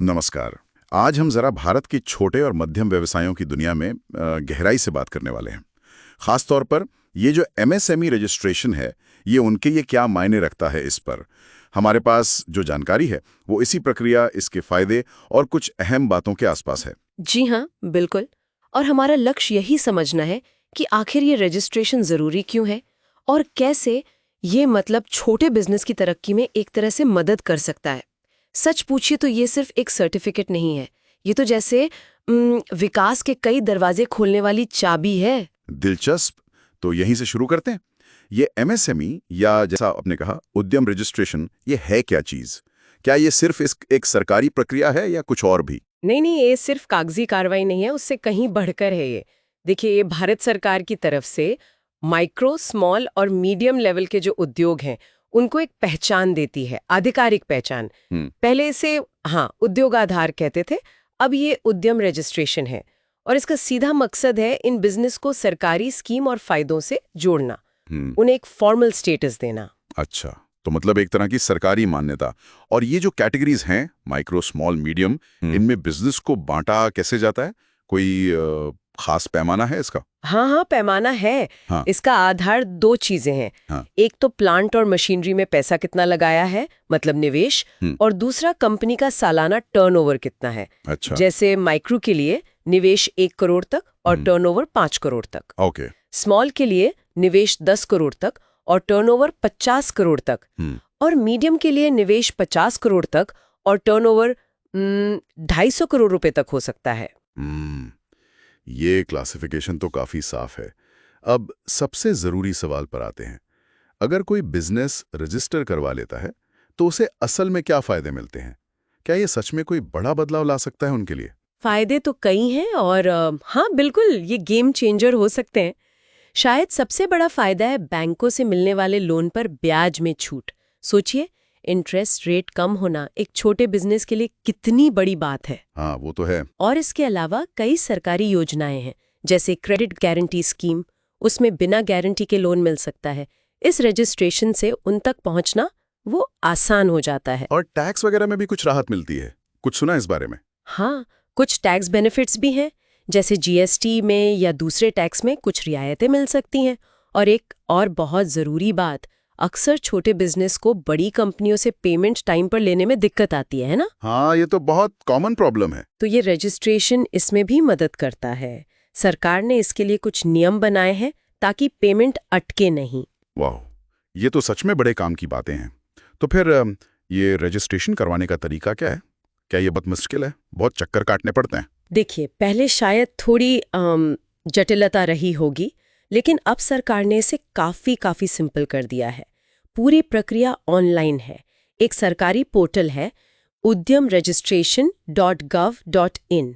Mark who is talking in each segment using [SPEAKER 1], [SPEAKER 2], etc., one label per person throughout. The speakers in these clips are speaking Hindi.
[SPEAKER 1] नमस्कार। आज हम जरा भारत के छोटे और मध्यम व्यवसायों की दुनिया में गहराई से बात करने वाले हैं। खास तौर पर ये जो एमएसएमई रजिस्ट्रेशन है, ये उनके लिए क्या मायने रखता है, इस पर हमारे पास जो जानकारी है वो इसी प्रक्रिया, इसके फायदे और कुछ अहम बातों के आसपास है।
[SPEAKER 2] जी हाँ, बिल्कुल। और हमारा लक्ष्य यही समझना है कि आखिर ये रजिस्ट्रेशन जरूरी क्यों है और कैसे ये छोटे बिजनेस की तरक्की में एक तरह से मदद कर सकता है। सच पूछिए तो ये सिर्फ एक सर्टिफिकेट नहीं है, ये तो जैसे विकास के कई दरवाजे खोलने वाली चाबी है।
[SPEAKER 1] दिलचस्प। तो यहीं से शुरू करते हैं। ये एमएसएमई या जैसा आपने कहा उद्यम रजिस्ट्रेशन, ये है क्या चीज? क्या ये सिर्फ एक सरकारी प्रक्रिया है या कुछ और भी?
[SPEAKER 2] नहीं नहीं, ये सिर्फ कागजी कार्रवाई नहीं है, उससे कहीं बढ़कर है ये। देखिए, ये भारत सरकार की तरफ से माइक्रो, स्मॉल और मीडियम लेवल के जो उद्योग हैं उनको एक पहचान देती है, आधिकारिक पहचान। पहले इसे उद्योग आधार कहते थे, अब ये उद्यम रजिस्ट्रेशन है। और इसका सीधा मकसद है इन बिजनेस को सरकारी स्कीम और फायदों से जोड़ना, उन्हें एक फॉर्मल स्टेटस देना।
[SPEAKER 1] अच्छा, तो मतलब एक तरह की सरकारी मान्यता। और ये जो कैटेगरीज हैं, माइक्रो, स्मॉल, मीडियम, इनमें बिजनेस को बांटा कैसे जाता है? कोई खास पैमाना है इसका?
[SPEAKER 2] हाँ, पैमाना है। इसका आधार दो चीजें हैं। एक तो प्लांट और मशीनरी में पैसा कितना लगाया है, मतलब निवेश, और दूसरा कंपनी का सालाना टर्नओवर कितना है।
[SPEAKER 1] अच्छा।
[SPEAKER 2] जैसे माइक्रो के लिए निवेश 1 करोड़ तक और टर्नओवर 5 करोड़ तक।
[SPEAKER 1] ओके।
[SPEAKER 2] स्मॉल के लिए निवेश 10 करोड़ तक और टर्नओवर 50 करोड़ तक। और मीडियम के लिए निवेश 50 करोड़ तक और टर्नओवर 250 करोड़ रुपए तक हो सकता है।
[SPEAKER 1] ये क्लासिफिकेशन तो काफी साफ है। अब सबसे जरूरी सवाल पर आते हैं। अगर कोई बिजनेस रजिस्टर करवा लेता है तो उसे असल में क्या फायदे मिलते हैं? क्या ये सच में कोई बड़ा बदलाव ला सकता है उनके लिए?
[SPEAKER 2] फायदे तो कई हैं और बिल्कुल, ये गेम चेंजर हो सकते हैं। शायद सबसे बड़ा फायदा है बैंकों से मिलने वाले लोन पर ब्याज में छूट। सोचिए, इंटरेस्ट रेट कम होना एक छोटे बिजनेस के लिए कितनी बड़ी बात है।
[SPEAKER 1] हाँ, वो तो है।
[SPEAKER 2] और इसके अलावा कई सरकारी योजनाएं हैं, जैसे क्रेडिट गारंटी स्कीम, उसमें बिना गारंटी के लोन मिल सकता है। इस रजिस्ट्रेशन से उन तक पहुंचना वो आसान हो जाता है।
[SPEAKER 1] और टैक्स वगैरह में भी कुछ राहत मिलती है? कुछ सुना इस बारे में?
[SPEAKER 2] हाँ, कुछ टैक्स बेनिफिट्स भी हैं, जैसे जीएसटी में या दूसरे टैक्स में कुछ रियायतें मिल सकती हैं। और एक और बहुत जरूरी बात, अक्सर छोटे बिजनेस को बड़ी कंपनियों से पेमेंट टाइम पर लेने में दिक्कत आती है ना?
[SPEAKER 1] हाँ, ये तो बहुत कॉमन प्रॉब्लम है।
[SPEAKER 2] तो ये रजिस्ट्रेशन इसमें भी मदद करता है। सरकार ने इसके लिए कुछ नियम बनाए हैं ताकि पेमेंट अटके नहीं।
[SPEAKER 1] वाह, ये तो सच में बड़े काम की बातें हैं। तो फिर ये रजिस्ट्रेशन करवाने का तरीका क्या है? क्या ये बहुत मुश्किल है? बहुत चक्कर काटने पड़ते हैं?
[SPEAKER 2] देखिए, पहले शायद थोड़ी जटिलता रही होगी, लेकिन अब सरकार ने इसे काफी सिंपल कर दिया है। पूरी प्रक्रिया ऑनलाइन है। एक सरकारी पोर्टल है, udyamregistration.gov.in।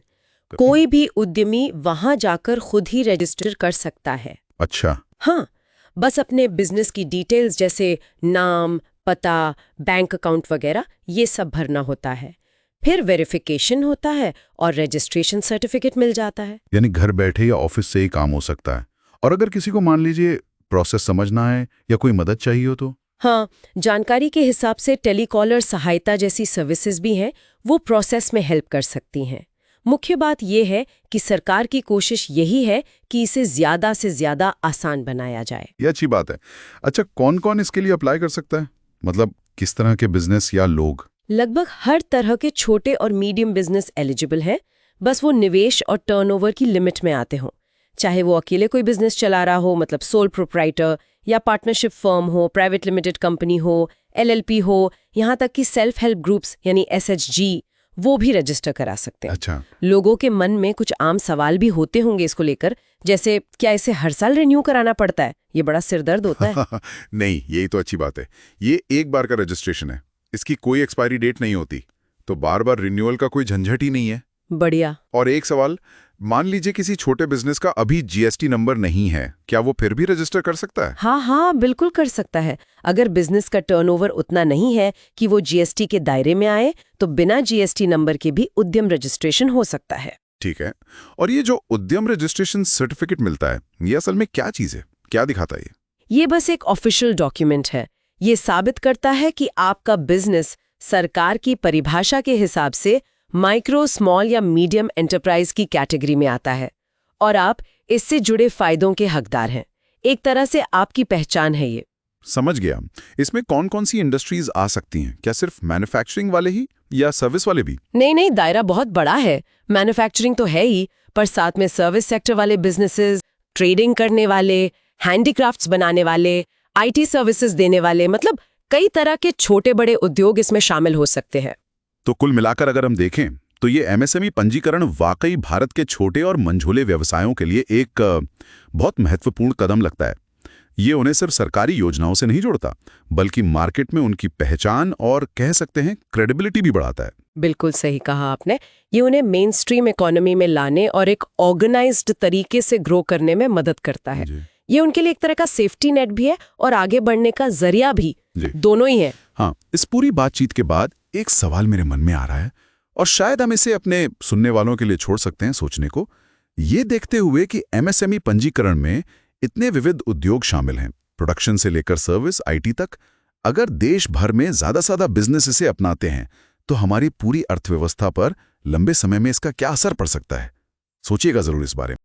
[SPEAKER 2] कोई भी उद्यमी वहां जाकर खुद ही रजिस्टर कर सकता है।
[SPEAKER 1] अच्छा।
[SPEAKER 2] हाँ, बस अपने बिजनेस की डिटेल्स जैसे नाम, पता, बैंक अकाउंट वगैरह ये सब भरना होता है। फिर वेरिफिकेशन होता है और रजिस्ट्रेशन सर्टिफिकेट मिल जाता है।
[SPEAKER 1] यानी घर बैठे या ऑफिस से ही काम हो सकता है। और अगर किसी को मान लीजिए प्रोसेस समझना है या कोई मदद चाहिए हो तो?
[SPEAKER 2] हाँ, जानकारी के हिसाब से टेलीकॉलर सहायता जैसी सर्विसेज भी हैं, वो प्रोसेस में हेल्प कर सकती हैं। मुख्य बात यह है कि सरकार की कोशिश यही है कि इसे ज्यादा से ज्यादा आसान बनाया जाए।
[SPEAKER 1] ये अच्छी बात है। अच्छा, कौन कौन इसके लिए अप्लाई कर सकता है? मतलब किस तरह के बिजनेस या लोग?
[SPEAKER 2] लगभग हर तरह के छोटे और मीडियम बिजनेस एलिजिबल हैं, बस वो निवेश और टर्नओवर की लिमिट में आते हों। चाहे वो अकेले कोई बिजनेस चला रहा हो, मतलब सोल प्रोप्राइटर, या पार्टनरशिप फर्म हो, प्राइवेट लिमिटेड कंपनी हो, एलएलपी हो, यहाँ तक कि सेल्फ हेल्प ग्रुप्स यानी एसएचजी, वो भी रजिस्टर करा सकते हैं।
[SPEAKER 1] अच्छा।
[SPEAKER 2] लोगों के मन में कुछ आम सवाल भी होते होंगे इसको लेकर, जैसे क्या इसे हर साल रिन्यू कराना पड़ता है? ये बड़ा सिरदर्द होता है।
[SPEAKER 1] नहीं, यही तो अच्छी बात है। ये एक बार का रजिस्ट्रेशन है, इसकी कोई एक्सपायरी डेट नहीं होती, तो बार बार रिन्यूअल का कोई झंझट ही नहीं है।
[SPEAKER 2] बढ़िया।
[SPEAKER 1] और एक सवाल, मान लीजिए किसी छोटे बिजनेस का अभी जीएसटी नंबर नहीं है, क्या वो फिर भी रजिस्टर कर सकता है?
[SPEAKER 2] हाँ, बिल्कुल कर सकता है। अगर बिजनेस का टर्नओवर उतना नहीं है कि वो जीएसटी के दायरे में आए, तो बिना जीएसटी नंबर के भी उद्यम रजिस्ट्रेशन हो सकता है।
[SPEAKER 1] ठीक है। और ये जो उद्यम रजिस्ट्रेशन सर्टिफिकेट मिलता है, ये असल में क्या चीज है? क्या दिखाता है
[SPEAKER 2] ये बस एक ऑफिशियल डॉक्यूमेंट है। ये साबित करता है कि आपका बिजनेस सरकार की परिभाषा के हिसाब से माइक्रो, स्मॉल या मीडियम एंटरप्राइज की कैटेगरी में आता है और आप इससे जुड़े फायदों के हकदार हैं। एक तरह से आपकी पहचान है ये।
[SPEAKER 1] समझ गया। इसमें कौन कौन सी इंडस्ट्रीज आ सकती हैं? क्या सिर्फ मैन्युफैक्चरिंग वाले ही या सर्विस वाले भी?
[SPEAKER 2] नहीं, दायरा बहुत बड़ा है। मैन्युफैक्चरिंग तो है ही, पर साथ में सर्विस सेक्टर वाले बिजनेसेस, ट्रेडिंग करने वाले, हैंडीक्राफ्ट्स बनाने वाले, आईटी सर्विसेज देने वाले, मतलब कई तरह के छोटे बड़े उद्योग इसमें शामिल हो सकते हैं।
[SPEAKER 1] तो कुल मिलाकर अगर हम देखें तो ये एमएसएमई पंजीकरण वाकई भारत के छोटे और मंझोले व्यवसायों के लिए एक बहुत महत्वपूर्ण कदम लगता है। ये उन्हें सिर्फ सरकारी योजनाओं से नहीं जोड़ता, बल्कि मार्केट में उनकी पहचान और कह सकते हैं क्रेडिबिलिटी भी बढ़ाता है।
[SPEAKER 2] बिल्कुल सही कहा आपने। ये उन्हें मेन स्ट्रीम इकोनॉमी में लाने और एक ऑर्गेनाइज्ड तरीके से ग्रो करने में मदद करता है। ये उनके लिए एक तरह का सेफ्टी नेट भी है और आगे बढ़ने का जरिया भी, दोनों ही है।
[SPEAKER 1] हाँ, इस पूरी बातचीत के बाद एक सवाल मेरे मन में आ रहा है और शायद हम इसे अपने सुनने वालों के लिए छोड़ सकते हैं सोचने को। ये देखते हुए कि एमएसएमई पंजीकरण में इतने विविध उद्योग शामिल हैं, प्रोडक्शन से लेकर सर्विस, आईटी तक, अगर देश भर में ज्यादा बिजनेस इसे अपनाते हैं तो हमारी पूरी अर्थव्यवस्था पर लंबे समय में इसका क्या असर पड़ सकता है? सोचिएगा जरूर इस बारे में।